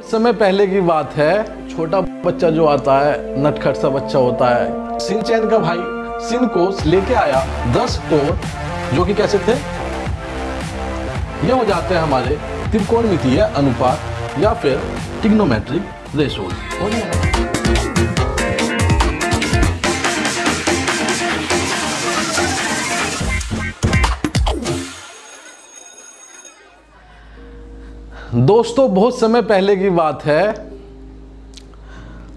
समय पहले की बात है, छोटा बच्चा जो आता है, नटखट सा बच्चा होता है, शिनचैन का भाई शिनकोस लेके आया 10 कोड जो कि कैसे थे, ये हो जाते हैं हमारे त्रिकोणमितीय अनुपात या फिर ट्रिग्नोमेट्रिक रेशोज। दोस्तों बहुत समय पहले की बात है,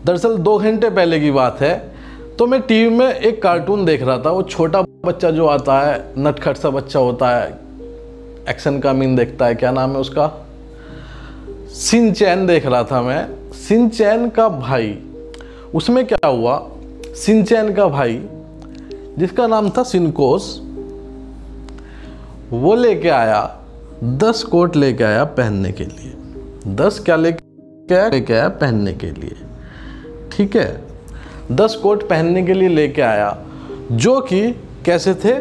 दरअसल 2 घंटे पहले की बात है, तो मैं टीवी में एक कार्टून देख रहा था। वो छोटा बच्चा जो आता है, नटखट सा बच्चा होता है, एक्शन का मीन देखता है, क्या नाम है उसका, शिनचैन देख रहा था मैं। शिनचैन का भाई, उसमें क्या हुआ, शिनचैन का भाई जिसका नाम था शिनकोस, वो लेके आया 10 कोट लेके आया पहनने के लिए। 10 क्या लेके आया पहनने के लिए, ठीक है। 10 कोट पहनने के लिए लेके आया जो कि कैसे थे,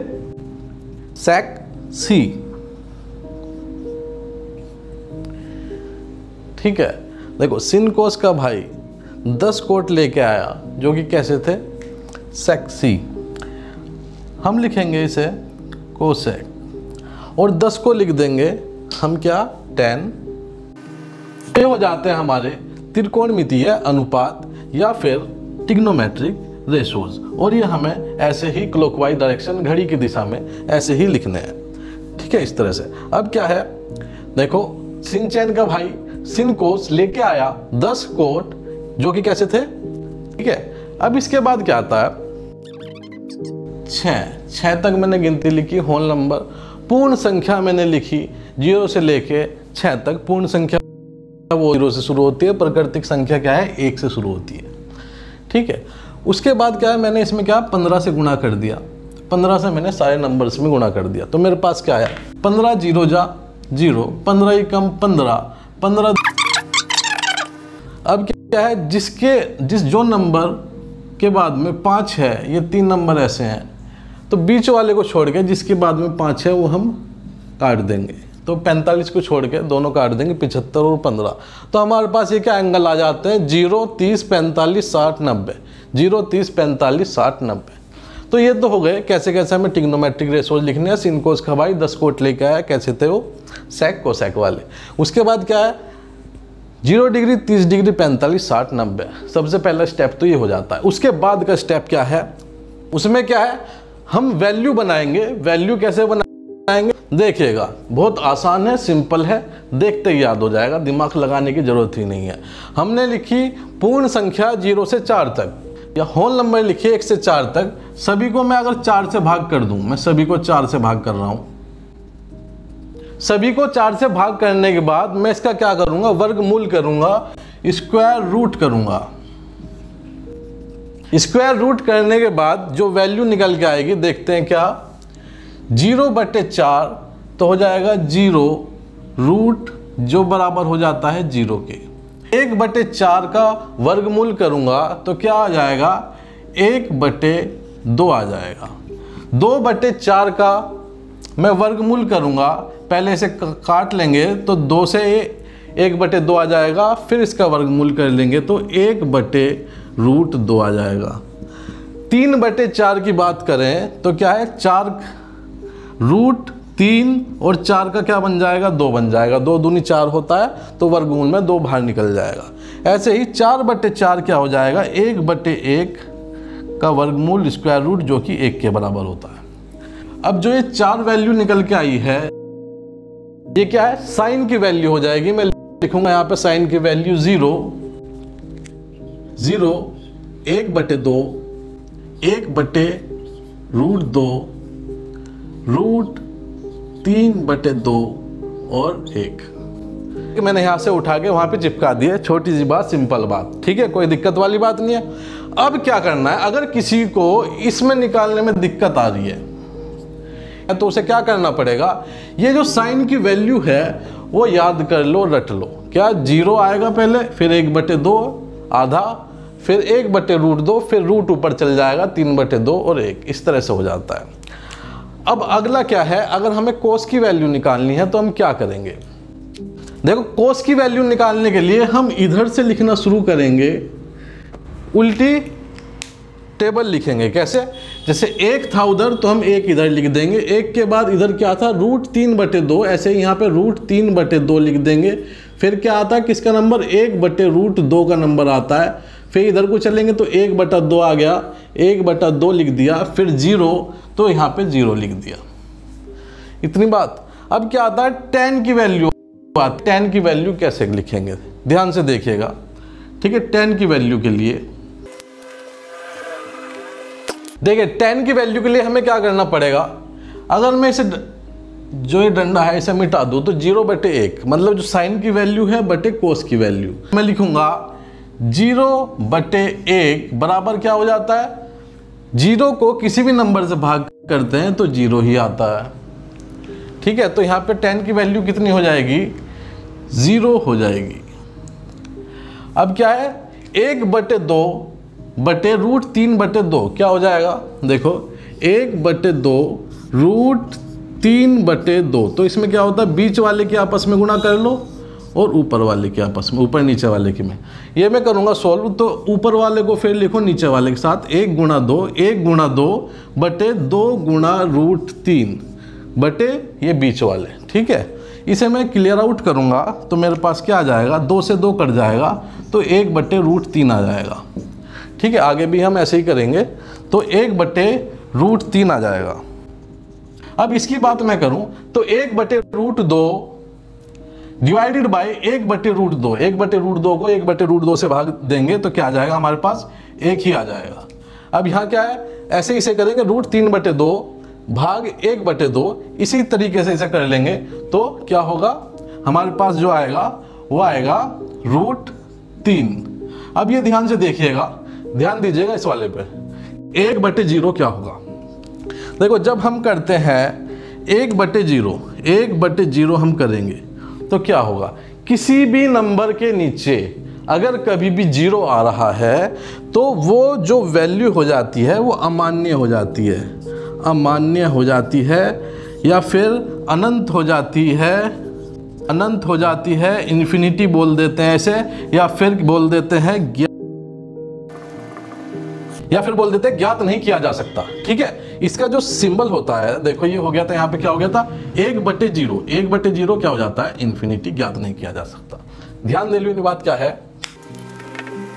सेक्सी, ठीक है। देखो शिनकोस का भाई 10 कोट लेके आया जो कि कैसे थे, सेक्सी। हम लिखेंगे इसे कोसेक और 10 को लिख देंगे हम क्या, 10। ये हो जाते हैं हमारे त्रिकोणमितीय अनुपात या फिर ट्रिग्नोमेट्रिक रेशोज। और ये हमें ऐसे ही क्लॉकवाइज डायरेक्शन, घड़ी की दिशा में ऐसे ही लिखने हैं, ठीक है, इस तरह से। अब क्या है, देखो शिनचैन का भाई शिनकोस लेके आया 10 कोट जो कि कैसे थे, ठीक है। अब इसके बाद क्या आता है, 6 तक मैंने गिनती लिखी, होल नंबर, पूर्ण संख्या मैंने लिखी 0 से लेके 6 तक। पूर्ण संख्या वो 0 से शुरू होती है, प्राकृतिक संख्या क्या है, 1 से शुरू होती है, ठीक है। उसके बाद क्या है, मैंने इसमें क्या 15 से गुणा कर दिया, 15 से मैंने सारे नंबर्स में गुणा कर दिया, तो मेरे पास क्या आया, 15 0 जा 0, 15 एकम 15, 15। अब क्या है, जिस जो नंबर के बाद में 5 है, ये 3 नंबर ऐसे हैं, तो बीच वाले को छोड़ के जिसके बाद में 5 है वो हम काट देंगे, तो 45 को छोड़ के दोनों काट देंगे, 75 और 15। तो हमारे पास ये क्या एंगल आ जाते हैं, 0 30 45 60 90, 0 30 45 60 90। तो ये तो हो गए कैसे कैसे हमें ट्रिग्नोमेट्रिक रेशोज लिखने हैं। शिनकोस का भाई 10 कोट लेके आया, कैसे थे वो, सेक कोसेक वाले। उसके बाद क्या है, 0 डिग्री 30 डिग्री 45 60 90, सबसे पहला स्टेप तो ये हो जाता है। उसके बाद का स्टेप क्या है, उसमें क्या है, हम वैल्यू बनाएंगे। वैल्यू कैसे बनाएंगे, देखिएगा, बहुत आसान है, सिंपल है, देखते ही याद हो जाएगा, दिमाग लगाने की जरूरत ही नहीं है। हमने लिखी पूर्ण संख्या 0 से 4 तक, या होल नंबर लिखिए 1 से 4 तक। सभी को मैं अगर 4 से भाग कर दूं, मैं सभी को 4 से भाग कर रहा हूं, सभी को 4 से भाग करने के बाद मैं इसका क्या करूंगा, वर्गमूल करूंगा, स्क्वायर रूट करूंगा। स्क्वायर रूट करने के बाद जो वैल्यू निकल के आएगी, देखते हैं क्या, 0/4 तो हो जाएगा 0 रूट, जो बराबर हो जाता है 0 के। 1/4 का वर्गमूल करूंगा तो क्या आ जाएगा, 1/2 आ जाएगा। 2/4 का मैं वर्गमूल करूंगा, पहले इसे काट लेंगे तो 2 से 1/2 आ जाएगा, फिर इसका वर्गमूल कर लेंगे तो 1/√2 आ जाएगा। 3/4 की बात करें तो क्या है, 4√3 और 4 का क्या बन जाएगा, 2 बन जाएगा। 2 दूनी 4 होता है, तो वर्गमूल में 2 बाहर निकल जाएगा। ऐसे ही 4/4 क्या हो जाएगा, 1/1 का वर्गमूल स्क्वायर रूट जो कि 1 के बराबर होता है। अब जो ये 4 वैल्यू निकल के आई है, ये क्या है, साइन की वैल्यू हो जाएगी। मैं लिखूंगा यहाँ पे साइन की वैल्यू 0 0 1/2 1/√2 √3/2 और 1। मैंने यहाँ से उठा के वहाँ पे चिपका दिया, छोटी सी बात, सिंपल बात, ठीक है, कोई दिक्कत वाली बात नहीं है। अब क्या करना है, अगर किसी को इसमें निकालने में दिक्कत आ रही है तो उसे क्या करना पड़ेगा, ये जो साइन की वैल्यू है वो याद कर लो, रट लो। क्या, 0 आएगा पहले, फिर 1/2 आधा, फिर 1/√2, फिर रूट ऊपर चल जाएगा 3/2 और 1, इस तरह से हो जाता है। अब अगला क्या है, अगर हमें कोस की वैल्यू निकालनी है तो हम क्या करेंगे, देखो कोस की वैल्यू निकालने के लिए हम इधर से लिखना शुरू करेंगे, उल्टी टेबल लिखेंगे। कैसे? जैसे 1 था उधर तो हम 1 इधर लिख देंगे, 1 के बाद इधर क्या था √3/2, ऐसे यहाँ पे √3/2 लिख देंगे। फिर क्या आता है, किसका नंबर, 1/√2 का नंबर आता है। फिर इधर को चलेंगे तो 1/2 आ गया, 1/2 लिख दिया। फिर 0 तो यहाँ पे 0 लिख दिया। इतनी बात। अब क्या आता है, tan की वैल्यू। tan की वैल्यू कैसे लिखेंगे, ध्यान से देखिएगा, ठीक है। tan की वैल्यू के लिए देखिए, tan की वैल्यू के लिए हमें क्या करना पड़ेगा, अगर मैं इसे जो ये डंडा है इसे मिटा दूं तो 0/1, मतलब जो साइन की वैल्यू है बटे कोस की वैल्यू, मैं लिखूंगा 0/1 बराबर क्या हो जाता है, 0 को किसी भी नंबर से भाग करते हैं तो 0 ही आता है, ठीक है। तो यहाँ पे tan की वैल्यू कितनी हो जाएगी, 0 हो जाएगी। अब क्या है, 1/2/√3/2 क्या हो जाएगा, देखो 1/2 √3/2। तो इसमें क्या होता है, बीच वाले के आपस में गुणा कर लो और ऊपर वाले के आपस में, ऊपर नीचे वाले के में। ये मैं करूँगा सॉल्व, तो ऊपर वाले को फिर लिखो नीचे वाले के साथ, 1 × 2 बटे 2 √3 बटे ये बीच वाले, ठीक है। इसे मैं क्लियर आउट करूँगा तो मेरे पास क्या आ जाएगा, 2 से 2 कट जाएगा तो 1/√3 आ जाएगा, ठीक है। आगे भी हम ऐसे ही करेंगे तो 1/√3 आ जाएगा। अब इसकी बात मैं करूं तो 1/√2 डिवाइडेड बाय 1/√2, 1/√2 को 1/√2 से भाग देंगे तो क्या आ जाएगा, हमारे पास 1 ही आ जाएगा। अब यहाँ क्या है, ऐसे इसे करेंगे √3/2 भाग 1/2, इसी तरीके से इसे कर लेंगे तो क्या होगा, हमारे पास जो आएगा वो आएगा √3। अब ये ध्यान से देखिएगा, ध्यान दीजिएगा इस वाले पे, 1/0 क्या होगा। देखो जब हम करते हैं 1/0 हम करेंगे तो क्या होगा, किसी भी नंबर के नीचे अगर कभी भी 0 आ रहा है तो वो जो वैल्यू हो जाती है वो अमान्य हो जाती है, अमान्य हो जाती है, या फिर अनंत हो जाती है, अनंत हो जाती है, इन्फिनिटी बोल देते हैं ऐसे, या फिर बोल देते हैं ज्ञात नहीं किया जा सकता, ठीक है। इसका जो सिंबल होता है, देखो ये हो गया था, यहाँ पे क्या हो गया था, 1/0, 1/0 क्या हो जाता है, इन्फिनिटी, ज्ञात नहीं किया जा सकता। ध्यान दे लो, बात क्या है,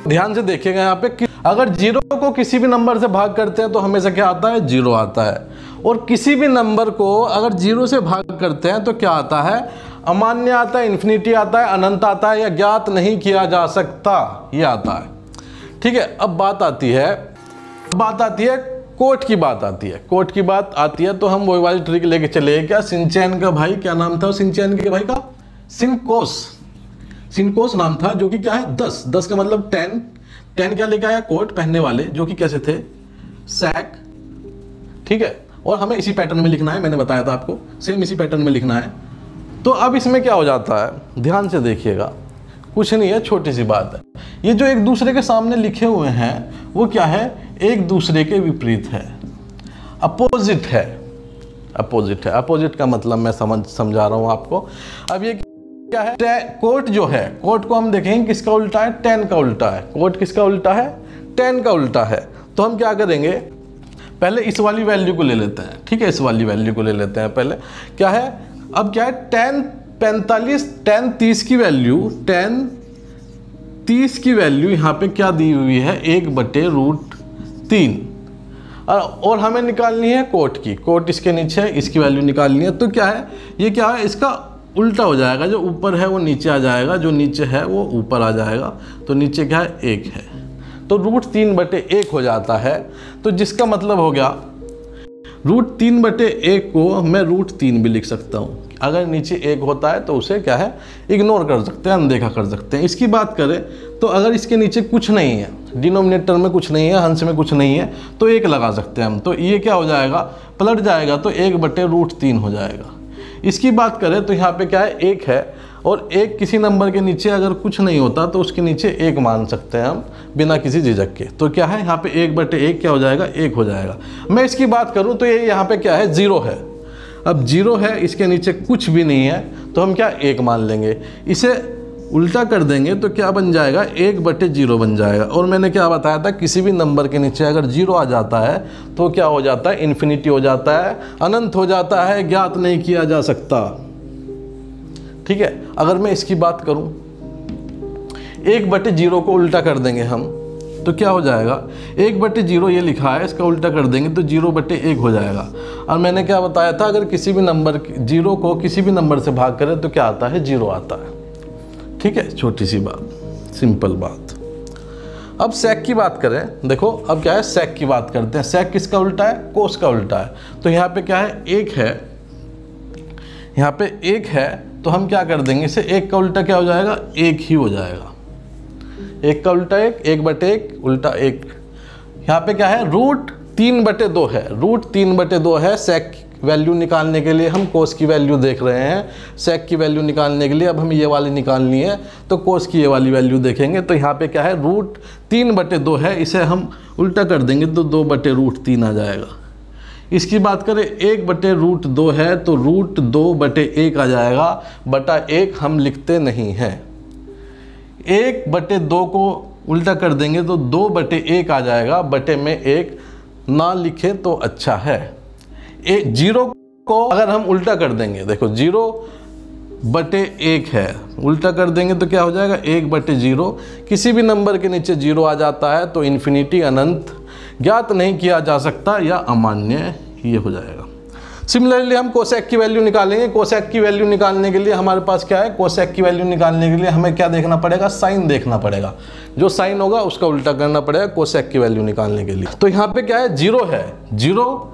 ध्यान से देखिएगा यहाँ पे, अगर 0 को किसी भी नंबर से भाग करते हैं तो हमेशा क्या आता है, 0 आता है। और किसी भी नंबर को अगर 0 से भाग करते हैं तो क्या आता है, अमान्य आता है, इन्फिनिटी आता है, अनंत आता है, या ज्ञात नहीं किया जा सकता, ये आता है, ठीक है। अब बात आती है कोट की बात आती है, कोट की बात आती है तो हम वही वाली ट्रिक लेके चले, क्या सिंचैन का भाई, क्या नाम था सिंचैन के भाई का, सिनकोस नाम था, जो कि क्या है 10 का मतलब 10 क्या लेके आया, कोट पहनने वाले, जो कि कैसे थे, सैक, ठीक है। और हमें इसी पैटर्न में लिखना है, मैंने बताया था आपको, सेम इसी पैटर्न में लिखना है। तो अब इसमें क्या हो जाता है, ध्यान से देखिएगा, कुछ नहीं है, छोटी सी बात है। ये जो एक दूसरे के सामने लिखे हुए हैं वो क्या है, एक दूसरे के विपरीत है, अपोजिट है, अपोजिट है। अपोजिट का मतलब मैं समझा रहा हूं आपको। अब ये क्या है, कोट जो है, कोट को हम देखेंगे किसका उल्टा है, tan का उल्टा है। कोट किसका उल्टा है, tan का उल्टा है। तो हम क्या करेंगे, पहले इस वाली वैल्यू को ले लेते हैं, ठीक है, इस वाली वैल्यू को ले लेते हैं पहले। क्या है, अब क्या है, tan 30 की वैल्यू, tan 30 की वैल्यू यहाँ पे क्या दी हुई है, 1/√3, और हमें निकालनी है कोट की, कोट इसके नीचे है, इसकी वैल्यू निकालनी है। तो क्या है, ये क्या है, इसका उल्टा हो जाएगा, जो ऊपर है वो नीचे आ जाएगा, जो नीचे है वो ऊपर आ जाएगा। तो नीचे क्या है, 1 है, तो √3/1 हो जाता है। तो जिसका मतलब हो गया √3/1 को मैं √3 भी लिख सकता हूँ। अगर नीचे 1 होता है तो उसे क्या है, इग्नोर कर सकते हैं, अनदेखा कर सकते हैं। इसकी बात करें तो अगर इसके नीचे कुछ नहीं है, डिनोमिनेटर में कुछ नहीं है, अंश में कुछ नहीं है, तो 1 लगा सकते हैं हम। तो ये क्या हो जाएगा, पलट जाएगा, तो 1/√3 हो जाएगा। इसकी बात करें तो यहाँ पे क्या है, 1 है, और 1 किसी नंबर के नीचे अगर कुछ नहीं होता तो उसके नीचे 1 मान सकते हैं हम बिना किसी झिझक के। तो क्या है, यहाँ पे 1/1 क्या हो जाएगा, 1 हो जाएगा। मैं इसकी बात करूँ तो ये यहाँ पे क्या है, 0 है। अब 0 है, इसके नीचे कुछ भी नहीं है, तो हम क्या 1 मान लेंगे। इसे उल्टा कर देंगे तो क्या बन जाएगा, 1/0 बन जाएगा। और मैंने क्या बताया था, किसी भी नंबर के नीचे अगर 0 आ जाता है तो क्या हो जाता है, इन्फिनिटी हो जाता है, अनंत हो जाता है, ज्ञात नहीं किया जा सकता। ठीक है, अगर मैं इसकी बात करूं, 1/0 को उल्टा कर देंगे हम तो क्या हो जाएगा, 1/0 ये लिखा है, इसका उल्टा कर देंगे तो 0/1 हो जाएगा। और मैंने क्या बताया था, अगर किसी भी नंबर 0 को किसी भी नंबर से भाग करें तो क्या आता है, 0 आता है। ठीक है, छोटी सी बात, सिंपल बात। अब सेक की बात करें, देखो अब क्या है, सेक की बात करते हैं। सेक किसका उल्टा है, कोस का उल्टा है। तो यहाँ पे क्या है, 1 है, यहाँ पे 1 है, तो हम क्या कर देंगे इसे, 1 का उल्टा क्या हो जाएगा, 1 ही हो जाएगा। 1 का उल्टा 1, 1/1 उल्टा 1। यहाँ पे क्या है, √3/2 है, √3/2 है। सेक वैल्यू निकालने के लिए हम कोस की वैल्यू देख रहे हैं, सेक की वैल्यू निकालने के लिए अब हम ये वाली निकालनी है, तो कोस की ये वाली वैल्यू देखेंगे। तो यहाँ पे क्या है, √3/2 है, इसे हम उल्टा कर देंगे तो 2/√3 आ जाएगा। इसकी बात करें, 1/√2 है तो √2/1 आ जाएगा, बटा 1 हम लिखते नहीं हैं। 1/2 को उल्टा कर देंगे तो 2/1 आ जाएगा, बटे में 1 ना लिखे तो अच्छा है। 0 को अगर हम उल्टा कर देंगे, देखो 0/1 है, उल्टा कर देंगे तो क्या हो जाएगा, 1/0। किसी भी नंबर के नीचे 0 आ जाता है तो इन्फिनिटी, अनंत, ज्ञात नहीं किया जा सकता या अमान्य, ये हो जाएगा। सिमिलरली हम कोसेक की वैल्यू निकालेंगे। कोसेक की वैल्यू निकालने के लिए हमारे पास क्या है, कोसेक की वैल्यू निकालने के लिए हमें क्या देखना पड़ेगा, साइन देखना पड़ेगा। जो साइन होगा उसका उल्टा करना पड़ेगा कोसेक की वैल्यू निकालने के लिए। तो यहाँ पे क्या है, 0 है, 0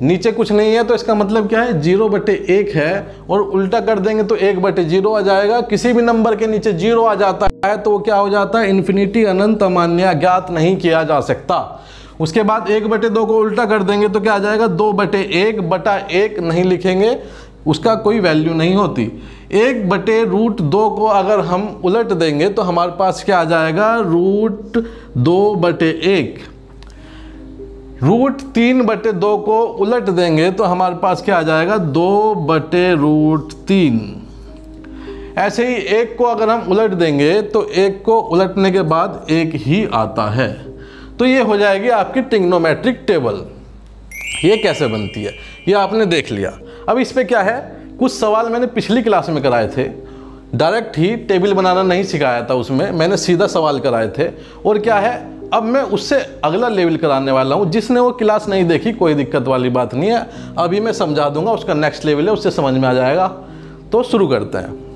नीचे कुछ नहीं है, तो इसका मतलब क्या है, 0/1 है, और उल्टा कर देंगे तो 1/0 आ जाएगा। किसी भी नंबर के नीचे 0 आ जाता है तो वो क्या हो जाता है, इन्फिनिटी, अनंत, अमान्य, ज्ञात नहीं किया जा सकता। उसके बाद 1/2 को उल्टा कर देंगे तो क्या आ जाएगा, 2/1, बटा 1 नहीं लिखेंगे, उसका कोई वैल्यू नहीं होती। 1/√2 को अगर हम उलट देंगे तो हमारे पास क्या आ जाएगा, √2/1। √3/2 को उलट देंगे तो हमारे पास क्या आ जाएगा, 2/√3। ऐसे ही 1 को अगर हम उलट देंगे तो 1 को उलटने के बाद 1 ही आता है। तो ये हो जाएगी आपकी ट्रिग्नोमेट्रिक टेबल। ये कैसे बनती है ये आपने देख लिया। अब इस पे क्या है, कुछ सवाल मैंने पिछली क्लास में कराए थे, डायरेक्ट ही टेबल बनाना नहीं सिखाया था, उसमें मैंने सीधा सवाल कराए थे। और क्या है, अब मैं उससे अगला लेवल कराने वाला हूँ। जिसने वो क्लास नहीं देखी कोई दिक्कत वाली बात नहीं है, अभी मैं समझा दूंगा, उसका नेक्स्ट लेवल है, उससे समझ में आ जाएगा। तो शुरू करते हैं।